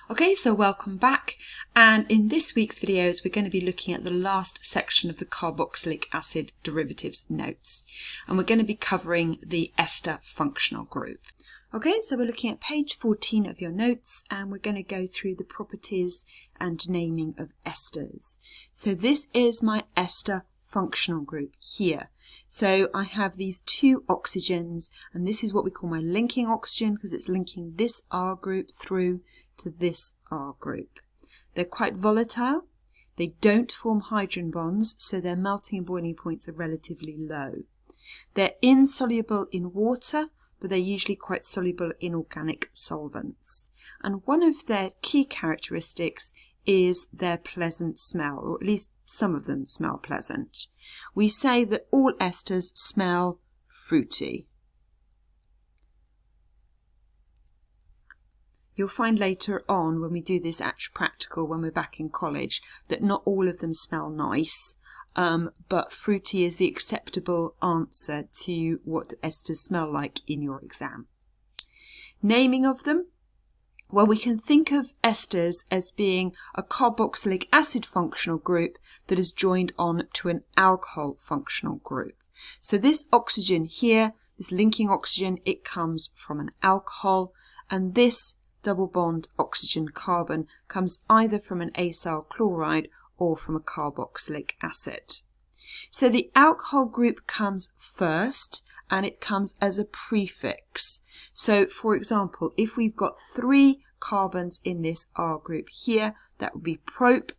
Okay, so welcome back, and in this week's videos we're going to be looking at the last section of the carboxylic acid derivatives notes, and we're going to be covering the ester functional group. Okay, so we're looking at page 14 of your notes, and we're going to go through the properties and naming of esters. So this is my ester functional group here. So I have these two oxygens, and this is what we call my linking oxygen because it's linking this R group through to this R group. They're quite volatile. They don't form hydrogen bonds, so their melting and boiling points are relatively low. They're insoluble in water, but they're usually quite soluble in organic solvents. And one of their key characteristics is their pleasant smell, or at least some of them smell pleasant. We say that all esters smell fruity. You'll find later on when we do this actual practical when we're back in college that not all of them smell nice, but fruity is the acceptable answer to what esters smell like in your exam. Naming of them. Well, we can think of esters as being a carboxylic acid functional group that is joined on to an alcohol functional group. So this oxygen here, this linking oxygen, it comes from an alcohol, and this double bond oxygen carbon comes either from an acyl chloride or from a carboxylic acid. So the alcohol group comes first, and it comes as a prefix. So for example, if we've got 3 carbons in this R group here, that would be prop,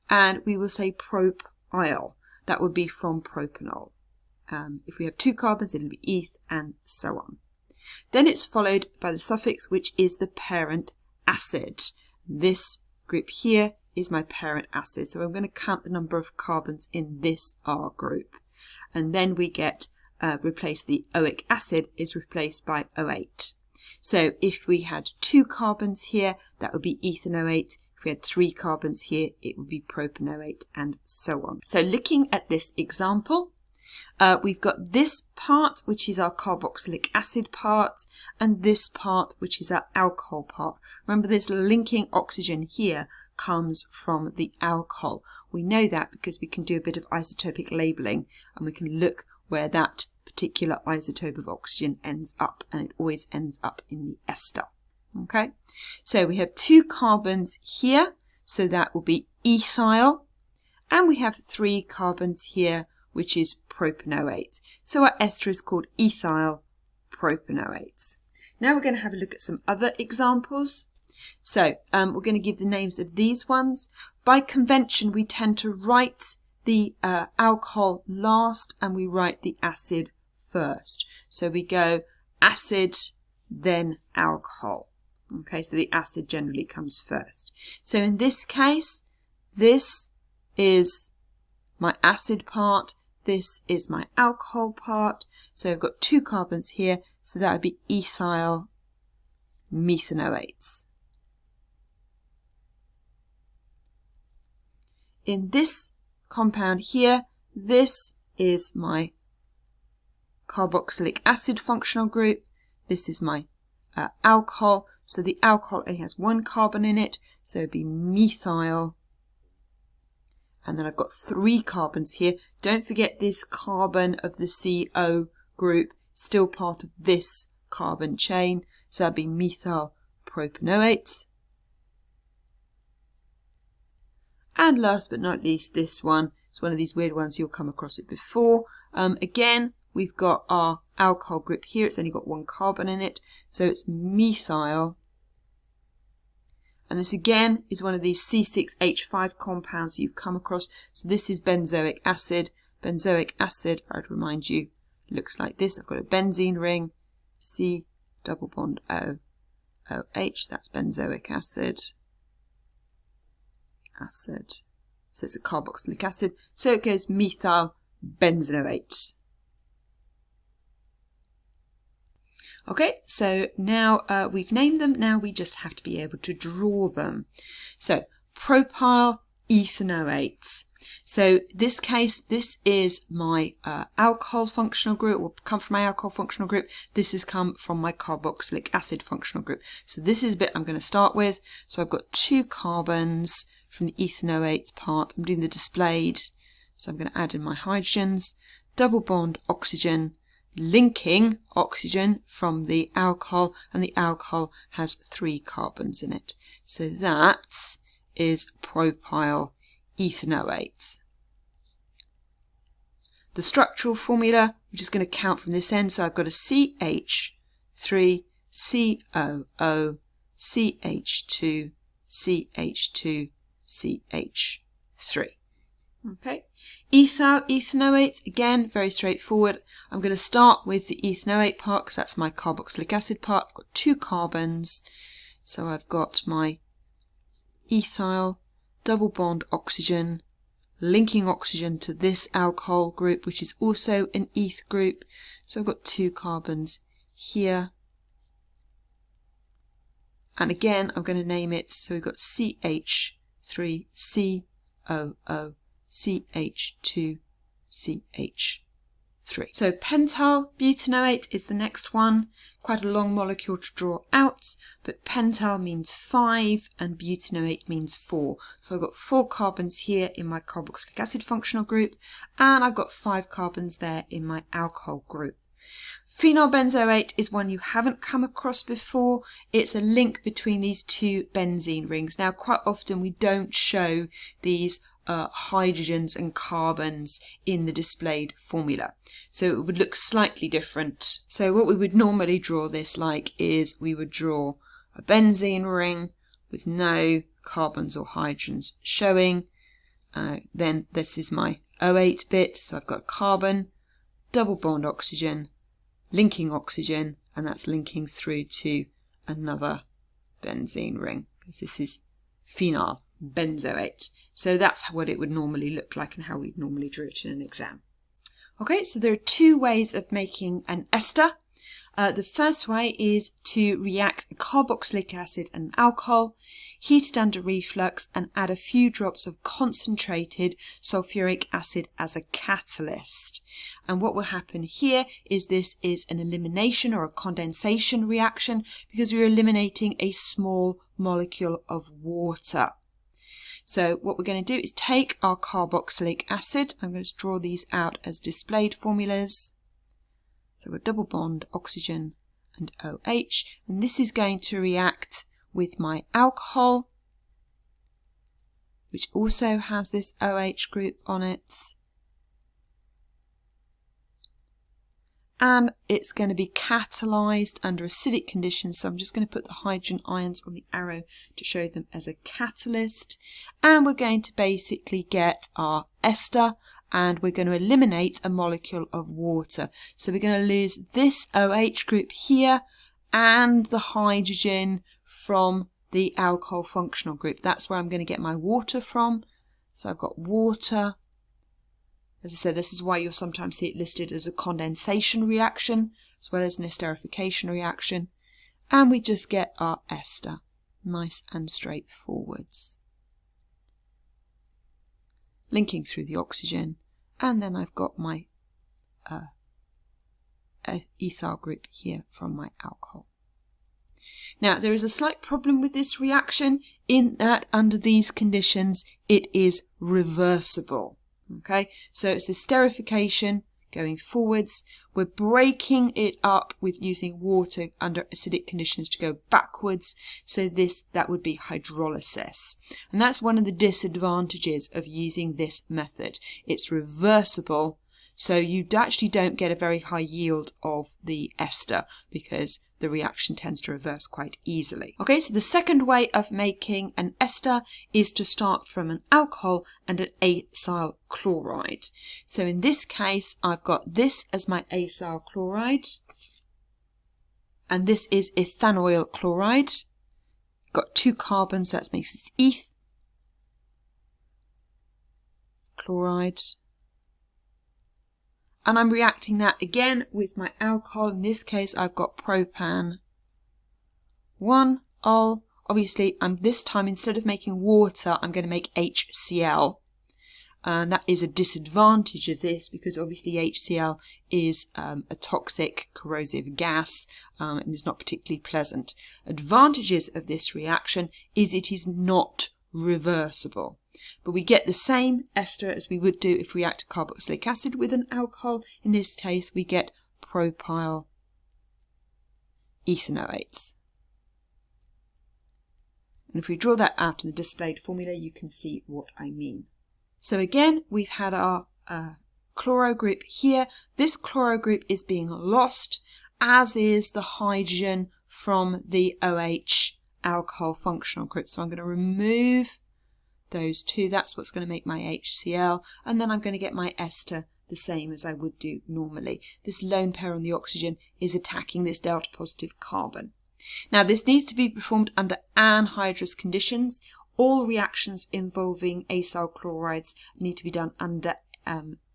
and we will say propyl. That would be from propanol. If we have 2 carbons, it'll be eth, and so on. Then it's followed by the suffix, which is the parent acid. This group here is my parent acid, so I'm going to count the number of carbons in this R group. And then we get replace the oic acid is replaced by O8. So if we had 2 carbons here, that would be ethanoate. If we had 3 carbons here, it would be propanoate, and so on. So looking at this example, we've got this part, which is our carboxylic acid part, and this part, which is our alcohol part. Remember, this linking oxygen here comes from the alcohol. We know that because we can do a bit of isotopic labeling, and we can look where that particular isotope of oxygen ends up, and it always ends up in the ester. Okay, so we have 2 carbons here, so that will be ethyl, and we have 3 carbons here, which is propanoate. So our ester is called ethyl propanoate. Now we're going to have a look at some other examples. So we're going to give the names of these ones. By convention, we tend to write the alcohol last, and we write the acid first. So we go acid, then alcohol. Okay, so the acid generally comes first. So in this case, this is my acid part, this is my alcohol part. So I've got 2 carbons here, so that would be ethyl methanoates. In this compound here, this is my carboxylic acid functional group. This is my alcohol. So the alcohol only has 1 carbon in it, so it'd be methyl. And then I've got 3 carbons here. Don't forget this carbon of the CO group, still part of this carbon chain. So that'd be methyl propanoate. And last but not least, this one. It's one of these weird ones, you'll come across it before. Again, we've got our alcohol group here. It's only got 1 carbon in it, so it's methyl. And this again is one of these C6H5 compounds you've come across. So this is benzoic acid. Benzoic acid, I'd remind you, looks like this. I've got a benzene ring, C double bond O, OH, that's benzoic acid. Acid. So it's a carboxylic acid. So it goes methyl benzoate. Okay, so now we've named them. Now we just have to be able to draw them. So propyl ethanoate. So this case, this is my alcohol functional group, will come from my alcohol functional group. This has come from my carboxylic acid functional group. So this is a bit I'm going to start with. So I've got 2 carbons from the ethanoate part. I'm doing the displayed, so I'm going to add in my hydrogens, double bond oxygen, linking oxygen from the alcohol, and the alcohol has 3 carbons in it. So that is propyl ethanoate. The structural formula, we're just going to count from this end. So I've got a CH3, COO, CH2, CH2, CH3. Okay, ethyl ethanoate, again, very straightforward. I'm going to start with the ethanoate part because that's my carboxylic acid part. I've got 2 carbons, so I've got my ethyl, double bond oxygen, linking oxygen to this alcohol group, which is also an eth group. So I've got 2 carbons here. And again, I'm going to name it. So we've got CH3, COO, CH2, CH3. So pentyl butanoate is the next one. Quite a long molecule to draw out, but pentyl means 5 and butanoate means 4. So I've got 4 carbons here in my carboxylic acid functional group, and I've got 5 carbons there in my alcohol group. Phenyl benzoate is one you haven't come across before. It's a link between these 2 benzene rings. Now, quite often we don't show these hydrogens and carbons in the displayed formula, so it would look slightly different. So what we would normally draw this like is we would draw a benzene ring with no carbons or hydrogens showing. Then this is my O8 bit, so I've got carbon, double bond oxygen, linking oxygen, and that's linking through to another benzene ring, because this is phenyl benzoate. So that's what it would normally look like and how we'd normally draw it in an exam. Okay, so there are 2 ways of making an ester. The first way is to react a carboxylic acid and an alcohol, heat it under reflux, and add a few drops of concentrated sulfuric acid as a catalyst. And what will happen here is this is an elimination or a condensation reaction because we're eliminating a small molecule of water. So what we're going to do is take our carboxylic acid. I'm going to draw these out as displayed formulas. So we've got double bond oxygen and OH, and this is going to react with my alcohol, which also has this OH group on it. And it's going to be catalyzed under acidic conditions, so I'm just going to put the hydrogen ions on the arrow to show them as a catalyst. And we're going to basically get our ester, and we're going to eliminate a molecule of water. So we're going to lose this OH group here and the hydrogen from the alcohol functional group. That's where I'm going to get my water from. So I've got water. As I said, this is why you'll sometimes see it listed as a condensation reaction as well as an esterification reaction. And we just get our ester. Nice and straightforwards. Linking through the oxygen. And then I've got my ethyl group here from my alcohol. Now, there is a slight problem with this reaction in that under these conditions it is reversible. Okay, so it's esterification going forwards. We're breaking it up with using water under acidic conditions to go backwards. So that would be hydrolysis. And that's one of the disadvantages of using this method. It's reversible, so you actually don't get a very high yield of the ester because the reaction tends to reverse quite easily. Okay, so the second way of making an ester is to start from an alcohol and an acyl chloride. So in this case, I've got this as my acyl chloride, and this is ethanoyl chloride. Got 2 carbons, so that makes it eth chloride. And I'm reacting that again with my alcohol. In this case, I've got propan 1-ol. obviously this time instead of making water, I'm going to make HCl. And that is a disadvantage of this because obviously HCl is a toxic corrosive gas and is not particularly pleasant. Advantages of this reaction is it is not reversible. But we get the same ester as we would do if we react carboxylic acid with an alcohol. In this case we get propyl ethanoates. And if we draw that out in the displayed formula, you can see what I mean. So again, we've had our chloro group here. This chloro group is being lost, as is the hydrogen from the OH alcohol functional group. So I'm going to remove those two. That's what's going to make my HCl. And then I'm going to get my ester the same as I would do normally. This lone pair on the oxygen is attacking this delta positive carbon. Now this needs to be performed under anhydrous conditions. All reactions involving acyl chlorides need to be done under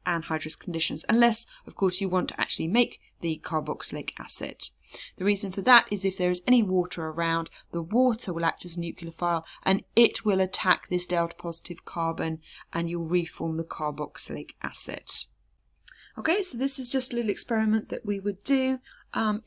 anhydrous conditions, unless, of course, you want to actually make the carboxylic acid. The reason for that is if there is any water around, the water will act as a nucleophile and it will attack this delta positive carbon and you'll reform the carboxylic acid. Okay, so this is just a little experiment that we would do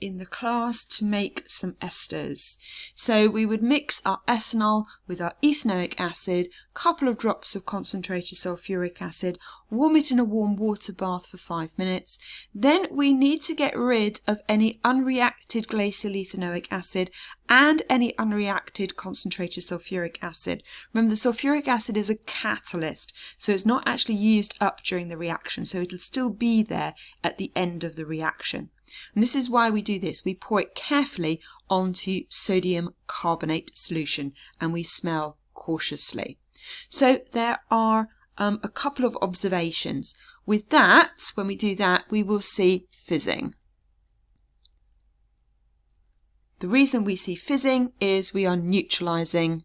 in the class to make some esters. So we would mix our ethanol with our ethanoic acid, a couple of drops of concentrated sulfuric acid, warm it in a warm water bath for 5 minutes. Then we need to get rid of any unreacted glacial ethanoic acid and any unreacted concentrated sulfuric acid. Remember, the sulfuric acid is a catalyst, so it's not actually used up during the reaction, so it'll still be there at the end of the reaction. And this is why we do this. We pour it carefully onto sodium carbonate solution and we smell cautiously. So there are a couple of observations. With that, when we do that, we will see fizzing. The reason we see fizzing is we are neutralizing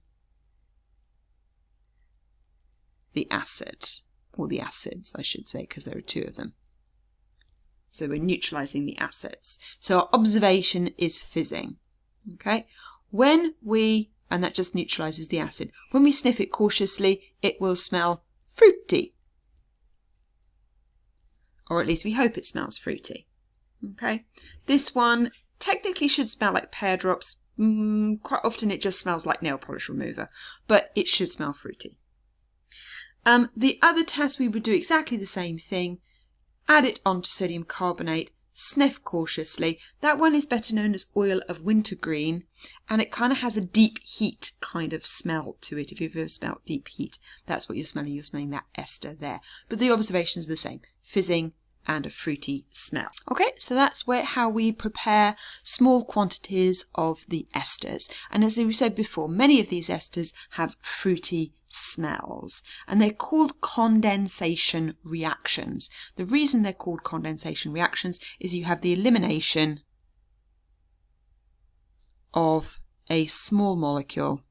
the acid, or the acids I should say, because there are two of them. So we're neutralizing the acids. So our observation is fizzing. Okay, and that just neutralizes the acid. When we sniff it cautiously, it will smell fruity. Or at least we hope it smells fruity. Okay, this one technically should smell like pear drops. Quite often it just smells like nail polish remover, but it should smell fruity. The other test, we would do exactly the same thing. Add it onto sodium carbonate, sniff cautiously. That one is better known as oil of wintergreen, and it kind of has a deep heat kind of smell to it. If you've ever smelled deep heat, that's what you're smelling. You're smelling that ester there. But the observation is the same, fizzing and a fruity smell. Okay, so that's how we prepare small quantities of the esters. And as we said before, many of these esters have fruity smells, and they're called condensation reactions. The reason they're called condensation reactions is you have the elimination of a small molecule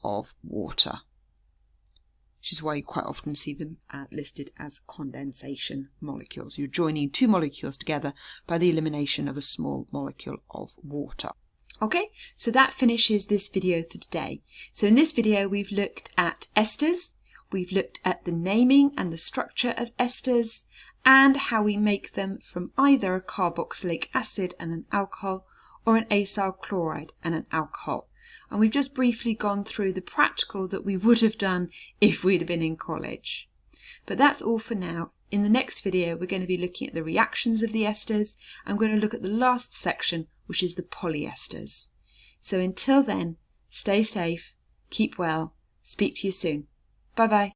of water, which is why you quite often see them listed as condensation molecules. You're joining two molecules together by the elimination of a small molecule of water. Okay, so that finishes this video for today. So in this video we've looked at esters, we've looked at the naming and the structure of esters, and how we make them from either a carboxylic acid and an alcohol or an acyl chloride and an alcohol. And we've just briefly gone through the practical that we would have done if we'd have been in college. But that's all for now. In the next video we're going to be looking at the reactions of the esters, and we're going to look at the last section, which is the polyesters. So until then, stay safe, keep well, speak to you soon. Bye bye.